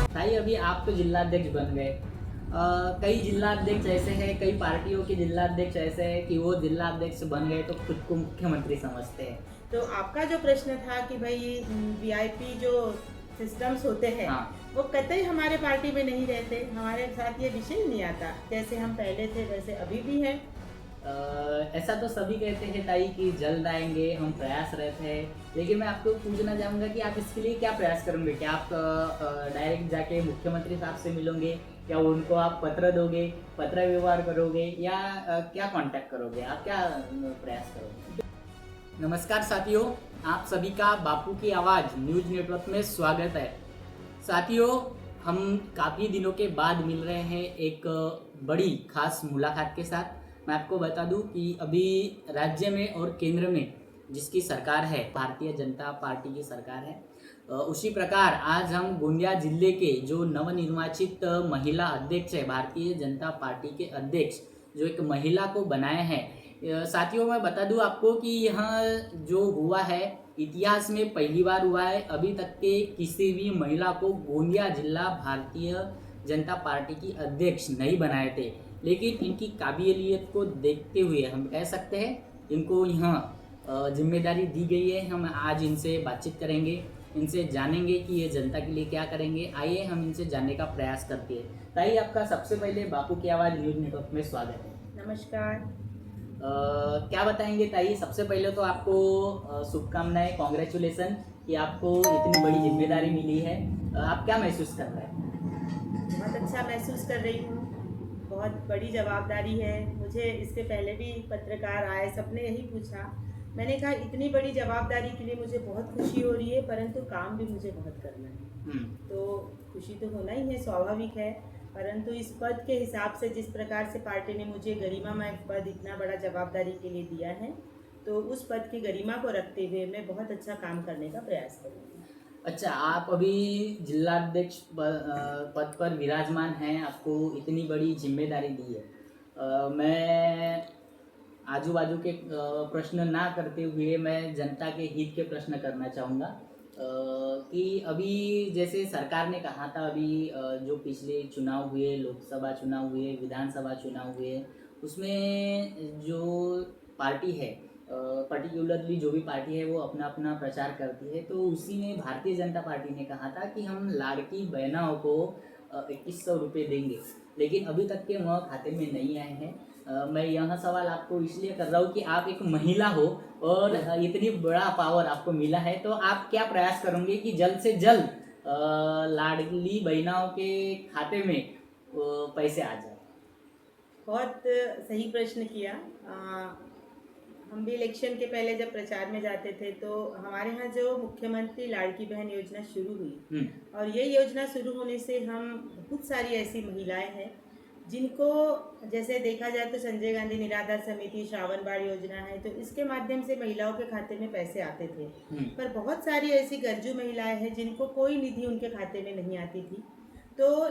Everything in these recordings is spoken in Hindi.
भाई अभी आप तो जिलाध्यक्ष बन गए। कई जिलाध्यक्ष ऐसे हैं, कई पार्टियों के जिलाध्यक्ष ऐसे हैं कि वो जिलाध्यक्ष बन गए तो खुद को मुख्यमंत्री समझते हैं। तो आपका जो प्रश्न था कि भाई वीआईपी जो सिस्टम्स होते हैं हाँ। वो कतई हमारे पार्टी में नहीं रहते, हमारे साथ ये विषय ही नहीं आता। जैसे हम पहले थे वैसे अभी भी हैं। ऐसा तो सभी कहते हैं ताई कि जल्द आएंगे, हम प्रयासरत हैं, लेकिन मैं आपको पूछना चाहूँगा कि आप इसके लिए क्या प्रयास करेंगे? क्या आप डायरेक्ट जाके मुख्यमंत्री साहब से मिलोगे, या उनको आप पत्र दोगे, पत्र व्यवहार करोगे, या क्या कांटेक्ट करोगे? आप क्या प्रयास करोगे? नमस्कार साथियों, आप सभी का बापू की आवाज़ न्यूज नेटवर्क में स्वागत है। साथियों, हम काफ़ी दिनों के बाद मिल रहे हैं एक बड़ी खास मुलाकात के साथ। मैं आपको बता दूं कि अभी राज्य में और केंद्र में जिसकी सरकार है, भारतीय जनता पार्टी की सरकार है, उसी प्रकार आज हम गोंदिया जिले के जो नवनिर्वाचित महिला अध्यक्ष है, भारतीय जनता पार्टी के अध्यक्ष, जो एक महिला को बनाए हैं। साथियों, मैं बता दूं आपको कि यहाँ जो हुआ है इतिहास में पहली बार हुआ है। अभी तक के किसी भी महिला को गोंदिया जिला भारतीय जनता पार्टी की अध्यक्ष नहीं बनाए थे, लेकिन इनकी काबिलियत को देखते हुए हम कह सकते हैं इनको यहाँ जिम्मेदारी दी गई है। हम आज इनसे बातचीत करेंगे, इनसे जानेंगे कि ये जनता के लिए क्या करेंगे। आइए हम इनसे जानने का प्रयास करते हैं। ताई, आपका सबसे पहले बापू की आवाज़ न्यूज नेटवर्क में स्वागत है। नमस्कार। क्या बताएंगे ताई? सबसे पहले तो आपको शुभकामनाएं, कॉन्ग्रेचुलेसन कि आपको इतनी बड़ी जिम्मेदारी मिली है। आप क्या महसूस कर रहे हैं? बहुत अच्छा महसूस कर रही हूँ। बहुत बड़ी जवाबदारी है। मुझे इसके पहले भी पत्रकार आए, सबने यही पूछा। मैंने कहा इतनी बड़ी जवाबदारी के लिए मुझे बहुत खुशी हो रही है, परंतु काम भी मुझे बहुत करना है। तो खुशी तो होना ही है, स्वाभाविक है, परंतु इस पद के हिसाब से जिस प्रकार से पार्टी ने मुझे गरिमामय पद इतना बड़ा जवाबदारी के लिए दिया है, तो उस पद की गरिमा को रखते हुए मैं बहुत अच्छा काम करने का प्रयास करूँगी। अच्छा, आप अभी जिलाध्यक्ष पद पर विराजमान हैं, आपको इतनी बड़ी जिम्मेदारी दी है। मैं आजू बाजू के प्रश्न ना करते हुए मैं जनता के हित के प्रश्न करना चाहूँगा कि अभी जैसे सरकार ने कहा था, अभी जो पिछले चुनाव हुए, लोकसभा चुनाव हुए, विधानसभा चुनाव हुए, उसमें जो पार्टी है, पर्टिकुलरली जो भी पार्टी है वो अपना अपना प्रचार करती है, तो उसी में भारतीय जनता पार्टी ने कहा था कि हम लाड़की बहनाओं को 2100 रुपये देंगे, लेकिन अभी तक के वह खाते में नहीं आए हैं। मैं यह सवाल आपको इसलिए कर रहा हूँ कि आप एक महिला हो और इतनी बड़ा पावर आपको मिला है, तो आप क्या प्रयास करोगे कि जल्द से जल्द लाडली बहनाओं के खाते में पैसे आ जाए? बहुत सही प्रश्न किया। हम भी इलेक्शन के पहले जब प्रचार में जाते थे तो हमारे यहाँ जो मुख्यमंत्री लाड़की बहन योजना शुरू हुई, और ये योजना शुरू होने से हम बहुत सारी ऐसी महिलाएं हैं जिनको, जैसे देखा जाए तो संजय गांधी निराधार समिति, श्रावण बाढ़ योजना है, तो इसके माध्यम से महिलाओं के खाते में पैसे आते थे। पर बहुत सारी ऐसी गरजू महिलाएं हैं जिनको कोई निधि उनके खाते में नहीं आती थी। तो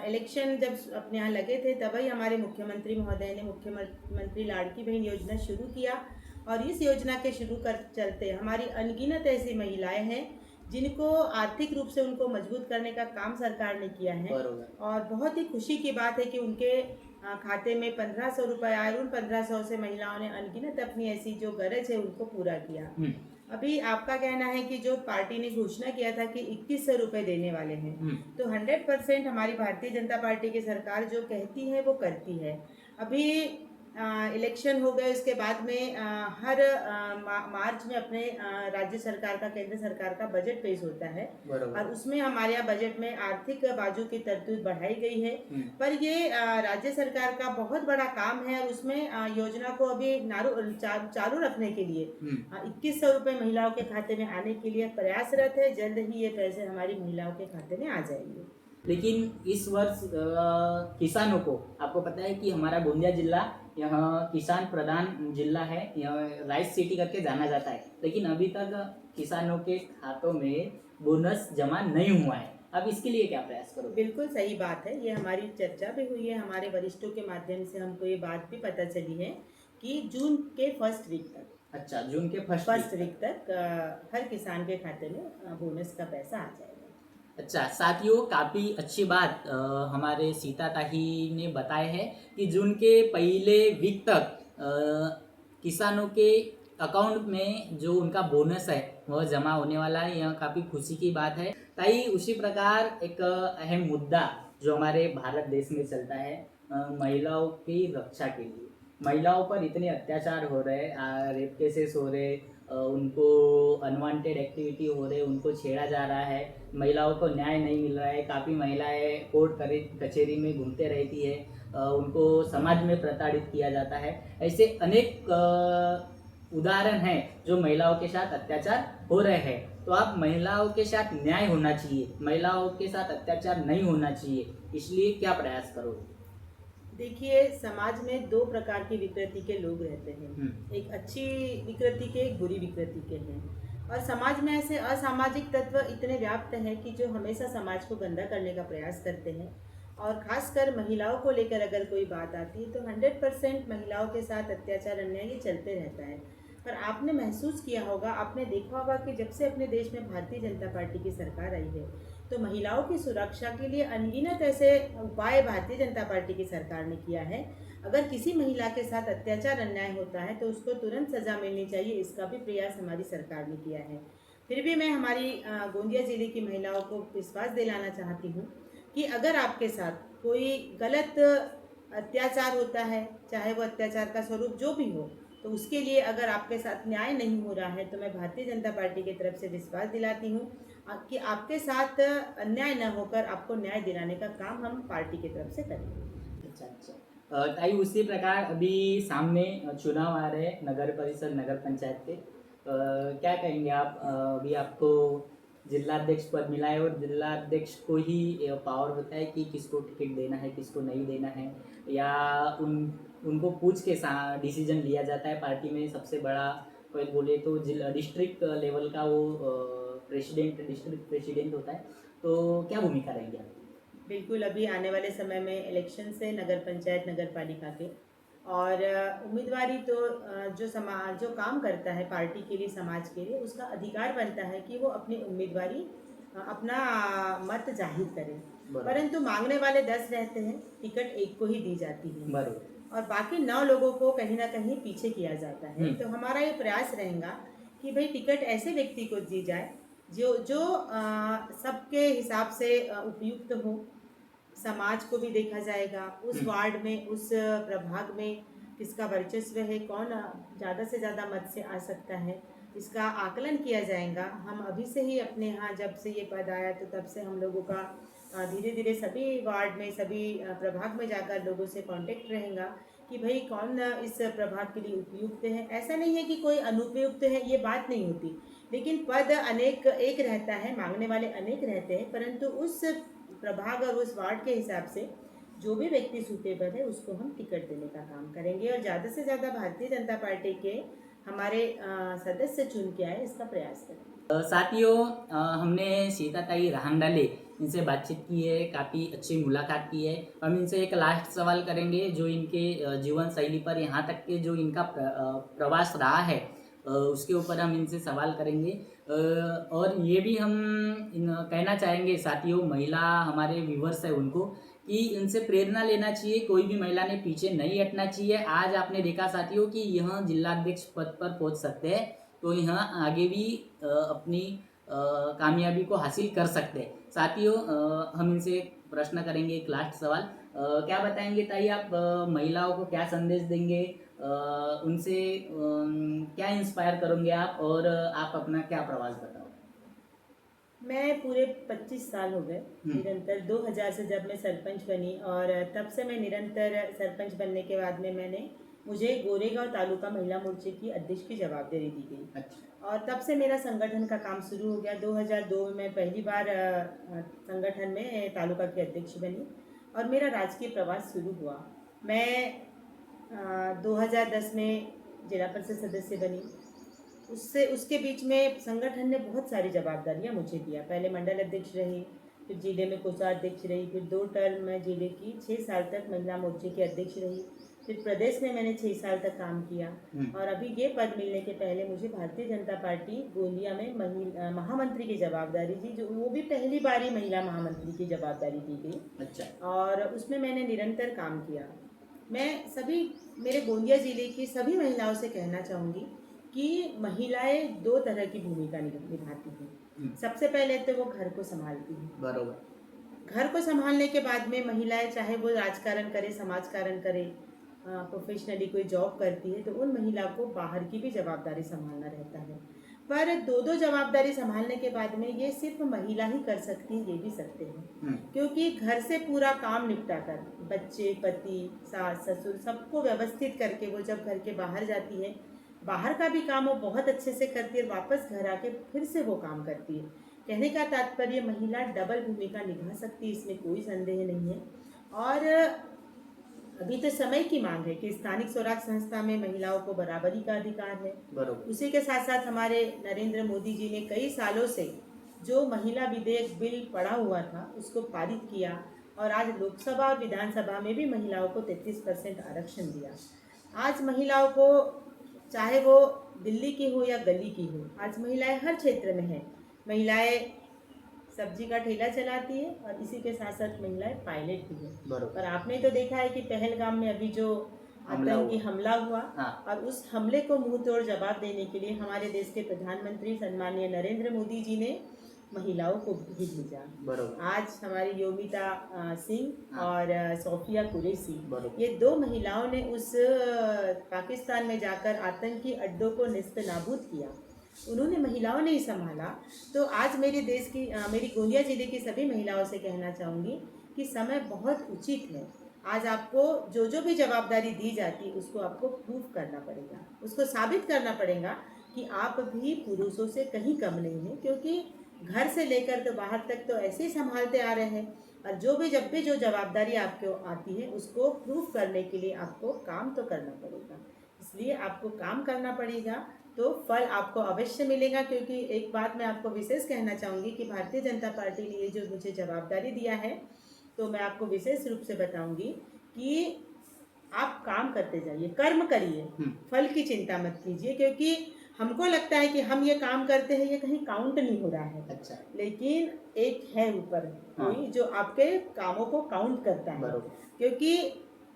इलेक्शन जब अपने यहाँ लगे थे तभी हमारे मुख्यमंत्री महोदय ने मुख्यमंत्री लाड़की बहन योजना शुरू किया, और इस योजना के शुरू कर चलते हमारी अनगिनत ऐसी महिलाएं हैं जिनको आर्थिक रूप से उनको मजबूत करने का काम सरकार ने किया है। और बहुत ही खुशी की बात है कि उनके खाते में 1500 रुपये आए, और उन 1500 से महिलाओं ने अनगिनत अपनी ऐसी जो गरज है उनको पूरा किया। अभी आपका कहना है कि जो पार्टी ने घोषणा किया था कि 2100 रुपये देने वाले हैं, तो 100% हमारी भारतीय जनता पार्टी की सरकार जो कहती है वो करती है। अभी इलेक्शन हो गए, उसके बाद में हर मार्च में अपने राज्य सरकार का, केंद्र सरकार का बजट पेश होता है, और उसमें हमारे यहाँ बजट में आर्थिक बाजू की तरतूद बढ़ाई गई है। पर ये राज्य सरकार का बहुत बड़ा काम है, और उसमें योजना को अभी चालू रखने के लिए 2100 रुपये महिलाओं के खाते में आने के लिए प्रयासरत है। जल्द ही ये पैसे हमारी महिलाओं के खाते में आ जाएंगे। लेकिन इस वर्ष किसानों को, आपको पता है कि हमारा गोंदिया जिला यहाँ किसान प्रधान जिला है, यहाँ राइस सिटी करके जाना जाता है, लेकिन अभी तक किसानों के खातों में बोनस जमा नहीं हुआ है। अब इसके लिए क्या प्रयास करो? बिल्कुल सही बात है, ये हमारी चर्चा भी हुई है, हमारे वरिष्ठों के माध्यम से हमको ये बात भी पता चली है कि जून के फर्स्ट वीक तक अच्छा, जून के फर्स्ट फर्स्ट वीक तक हर किसान के खाते में बोनस का पैसा आ जाएगा। अच्छा साथियों, काफ़ी अच्छी बात हमारे सीता ताही ने बताया है कि जून के पहले वीक तक किसानों के अकाउंट में जो उनका बोनस है वह जमा होने वाला है। यह काफ़ी खुशी की बात है। ताई, उसी प्रकार एक अहम मुद्दा जो हमारे भारत देश में चलता है, महिलाओं की रक्षा के लिए महिलाओं पर इतने अत्याचार हो रहे, रेप केसेस हो रहे, उनको अनवांटेड एक्टिविटी हो रहे, उनको छेड़ा जा रहा है, महिलाओं को न्याय नहीं मिल रहा है। काफ़ी महिलाएं कोर्ट कचहरी में घूमते रहती है, उनको समाज में प्रताड़ित किया जाता है। ऐसे अनेक उदाहरण हैं जो महिलाओं के साथ अत्याचार हो रहे हैं। तो आप महिलाओं के साथ न्याय होना चाहिए, महिलाओं के साथ अत्याचार नहीं होना चाहिए, इसलिए क्या प्रयास करोगे? देखिए, समाज में दो प्रकार की विकृति के लोग रहते हैं। एक अच्छी विकृति के, एक बुरी विकृति के हैं। और समाज में ऐसे असामाजिक तत्व इतने व्याप्त हैं कि जो हमेशा समाज को गंदा करने का प्रयास करते हैं। और खासकर महिलाओं को लेकर अगर कोई बात आती है तो 100% महिलाओं के साथ अत्याचार, अन्याय ये चलते रहता है। पर आपने महसूस किया होगा, आपने देखा होगा कि जब से अपने देश में भारतीय जनता पार्टी की सरकार आई है तो महिलाओं की सुरक्षा के लिए अनगिनत ऐसे उपाय भारतीय जनता पार्टी की सरकार ने किया है। अगर किसी महिला के साथ अत्याचार, अन्याय होता है तो उसको तुरंत सजा मिलनी चाहिए, इसका भी प्रयास हमारी सरकार ने किया है। फिर भी मैं हमारी गोंदिया जिले की महिलाओं को विश्वास दिलाना चाहती हूँ कि अगर आपके साथ कोई गलत अत्याचार होता है, चाहे वो अत्याचार का स्वरूप जो भी हो, तो उसके लिए अगर आपके साथ न्याय नहीं हो रहा है तो मैं भारतीय जनता पार्टी की तरफ से विश्वास दिलाती हूँ कि आपके साथ अन्याय न होकर आपको न्याय दिलाने का काम हम पार्टी की तरफ से करेंगे। अच्छा। ताई, उसी प्रकार अभी सामने चुनाव आ रहे हैं, नगर परिषद, नगर पंचायत के। क्या कहेंगे आप? अभी आपको जिलाध्यक्ष पद मिला है और जिलाध्यक्ष को ही पावर होता है कि किसको टिकट देना है, किसको नहीं देना है, या उनको पूछ के डिसीजन लिया जाता है पार्टी में। सबसे बड़ा कोई बोले तो जिला डिस्ट्रिक्ट लेवल का वो डिस्ट्रिक्ट प्रेसिडेंट होता है। तो क्या भूमिका रहेगी आपकी? बिल्कुल, अभी आने वाले समय में इलेक्शन से नगर पंचायत, नगर पालिका के, और उम्मीदवारी तो जो काम करता है पार्टी के लिए, समाज के लिए, उसका अधिकार बनता है कि वो अपनी उम्मीदवारी, अपना मत जाहिर करे। परंतु मांगने वाले 10 रहते हैं, टिकट एक को ही दी जाती है और बाकी 9 लोगों को कहीं ना कहीं पीछे किया जाता है। तो हमारा ये प्रयास रहेगा कि भाई टिकट ऐसे व्यक्ति को दी जाए जो जो सबके हिसाब से उपयुक्त हो। समाज को भी देखा जाएगा, उस वार्ड में, उस प्रभाग में किसका वर्चस्व है, कौन ज़्यादा से ज़्यादा मत से आ सकता है, इसका आकलन किया जाएगा। हम अभी से ही अपने यहाँ जब से ये पद आया तो तब से हम लोगों का धीरे धीरे सभी वार्ड में, सभी प्रभाग में जाकर लोगों से कांटेक्ट रहेगा कि भाई कौन इस प्रभाग के लिए उपयुक्त है। ऐसा नहीं है कि कोई अनुपयुक्त है, ये बात नहीं होती, लेकिन पद अनेक एक रहता है, मांगने वाले अनेक रहते हैं, परंतु उस प्रभाग और उस वार्ड के हिसाब से जो भी व्यक्ति सूटेबल है उसको हम टिकट देने का काम करेंगे और ज़्यादा से ज़्यादा भारतीय जनता पार्टी के हमारे सदस्य चुन के आए, इसका प्रयास करेंगे। साथियों, हमने सीता ताई रहांगडाले इनसे बातचीत की है, काफ़ी अच्छी मुलाकात की है। हम इनसे एक लास्ट सवाल करेंगे जो इनके जीवन शैली पर, यहाँ तक के जो इनका प्रवास रहा है उसके ऊपर हम इनसे सवाल करेंगे। और ये भी हम कहना चाहेंगे साथियों, महिला हमारे व्यूवर्स है उनको, कि इनसे प्रेरणा लेना चाहिए, कोई भी महिला ने पीछे नहीं हटना चाहिए। आज आपने देखा साथियों कि यह जिलाध्यक्ष पद पर पहुंच सकते हैं, तो यहाँ आगे भी अपनी कामयाबी को हासिल कर सकते हैं। साथियों, हम इनसे प्रश्न करेंगे, एक लास्ट सवाल। क्या बताएंगे ताई आप, महिलाओं को क्या संदेश देंगे, उनसे क्या इंस्पायर करोगे आप, और आप अपना क्या प्रवास बताओ? मैं पूरे 25 साल हो गए निरंतर, 2000 से जब मैं सरपंच बनी, और तब से मैं निरंतर सरपंच बनने के बाद में मुझे गोरेगांव तालुका महिला मोर्चे की अध्यक्ष की जवाबदेही दी गई। अच्छा। और तब से मेरा संगठन का काम शुरू हो गया। 2002 में मैं पहली बार संगठन में तालुका की अध्यक्ष बनी और मेरा राजकीय प्रवास शुरू हुआ। मैं 2010 में जिला परिषद सदस्य बनी। उसके बीच में संगठन ने बहुत सारी जवाबदारियां मुझे दिया। पहले मंडल अध्यक्ष रही, फिर जिले में कोषाध्यक्ष रही, फिर 2 टर्म में जिले की 6 साल तक महिला मोर्चे की अध्यक्ष रही, फिर प्रदेश में मैंने 6 साल तक काम किया और अभी ये पद मिलने के पहले मुझे भारतीय जनता पार्टी गोंदिया में महामंत्री की जवाबदारी थी, जो वो भी पहली बार ही महिला महामंत्री की जवाबदारी दी गई। अच्छा। और उसमें मैंने निरंतर काम किया। मैं सभी मेरे गोंदिया ज़िले की सभी महिलाओं से कहना चाहूँगी कि महिलाएं 2 तरह की भूमिका निभाती हैं। सबसे पहले तो वो घर को संभालती हैं। बरोबर। घर को संभालने के बाद में महिलाएं चाहे वो राजकारण करे, समाजकारण करे, प्रोफेशनली कोई जॉब करती है, तो उन महिला को बाहर की भी जवाबदारी संभालना रहता है। पर 2-2 जवाबदारी संभालने के बाद में ये सिर्फ महिला ही कर सकती है, ये भी सकते हैं। क्योंकि घर से पूरा काम निपटा कर बच्चे, पति, सास, ससुर सबको व्यवस्थित करके वो जब घर के बाहर जाती है, बाहर का भी काम वो बहुत अच्छे से करती है, वापस घर आके फिर से वो काम करती है। कहने का तात्पर्य महिला डबल भूमिका निभा सकती है, इसमें कोई संदेह नहीं है। और अभी तो समय की मांग है कि स्थानिक स्वराज संस्था में महिलाओं को बराबरी का अधिकार है। बरोबर। उसी के साथ साथ हमारे नरेंद्र मोदी जी ने कई सालों से जो महिला विधेयक बिल पड़ा हुआ था उसको पारित किया और आज लोकसभा और विधानसभा में भी महिलाओं को 33% आरक्षण दिया। आज महिलाओं को, चाहे वो दिल्ली की हो या गली की हो, आज महिलाएं हर क्षेत्र में हैं। महिलाएं सब्जी का ठेला चलाती है और इसी के साथ साथ महिलाएं पायलट भी है। बरोबर। और आपने तो देखा है कि पहलगाम में अभी जो आतंकी हमला हुआ, और उस हमले को मुंह तोड़ जवाब देने के लिए हमारे देश के प्रधानमंत्री सन्माननीय नरेंद्र मोदी जी ने महिलाओं को भी भेजा। बरोबर। आज हमारी योमिता सिंह और सोफिया कुरैशी, बरोबर। ये 2 महिलाओं ने उस पाकिस्तान में जाकर आतंकी अड्डों को नेस्तनाबूद किया। उन्होंने महिलाओं ने ही संभाला। तो आज मेरे देश की मेरी गोंदिया जिले की सभी महिलाओं से कहना चाहूँगी कि समय बहुत उचित है। आज आपको जो जो भी जवाबदारी दी जाती है उसको आपको प्रूव करना पड़ेगा, उसको साबित करना पड़ेगा कि आप भी पुरुषों से कहीं कम नहीं हैं, क्योंकि घर से लेकर तो बाहर तक तो ऐसे ही संभालते आ रहे हैं। और जब भी जो जवाबदारी आपको आती है उसको प्रूव करने के लिए आपको काम तो करना पड़ेगा। इसलिए आपको काम करना पड़ेगा तो फल आपको अवश्य मिलेगा। क्योंकि एक बात मैं आपको विशेष कहना चाहूँगी कि भारतीय जनता पार्टी ने ये जो मुझे जवाबदारी दिया है, तो मैं आपको विशेष रूप से बताऊँगी कि आप काम करते जाइए, कर्म करिए, फल की चिंता मत कीजिए। क्योंकि हमको लगता है कि हम ये काम करते हैं, ये कहीं काउंट नहीं हो रहा है। अच्छा। लेकिन एक है ऊपर कोई जो आपके कामों को काउंट करता है। क्योंकि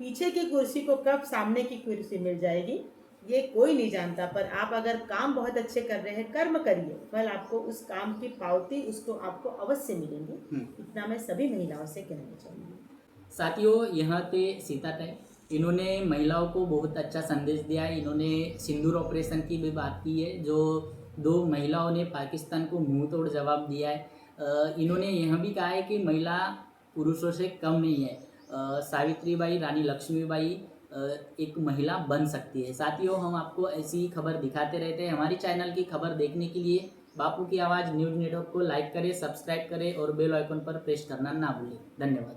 पीछे की कुर्सी को कब सामने की कुर्सी मिल जाएगी ये कोई नहीं जानता। पर आप अगर काम बहुत अच्छे कर रहे हैं, कर्म करिए, फल आपको उस काम की पावती उसको आपको अवश्य मिलेंगी। इतना मैं सभी महिलाओं से कहना चाहूँगी। साथियों, यहाँ पे सीताताई, इन्होंने महिलाओं को बहुत अच्छा संदेश दिया है। इन्होंने सिंदूर ऑपरेशन की भी बात की है, जो 2 महिलाओं ने पाकिस्तान को मुंह तोड़ जवाब दिया है। इन्होंने यह भी कहा है कि महिला पुरुषों से कम नहीं है। सावित्रीबाई, रानी लक्ष्मीबाई एक महिला बन सकती है। साथियों, हम आपको ऐसी खबर दिखाते रहते हैं। हमारी चैनल की खबर देखने के लिए बापू की आवाज़ न्यूज़ नेटवर्क को लाइक करें, सब्सक्राइब करें और बेल आइकन पर प्रेस करना ना भूलें। धन्यवाद।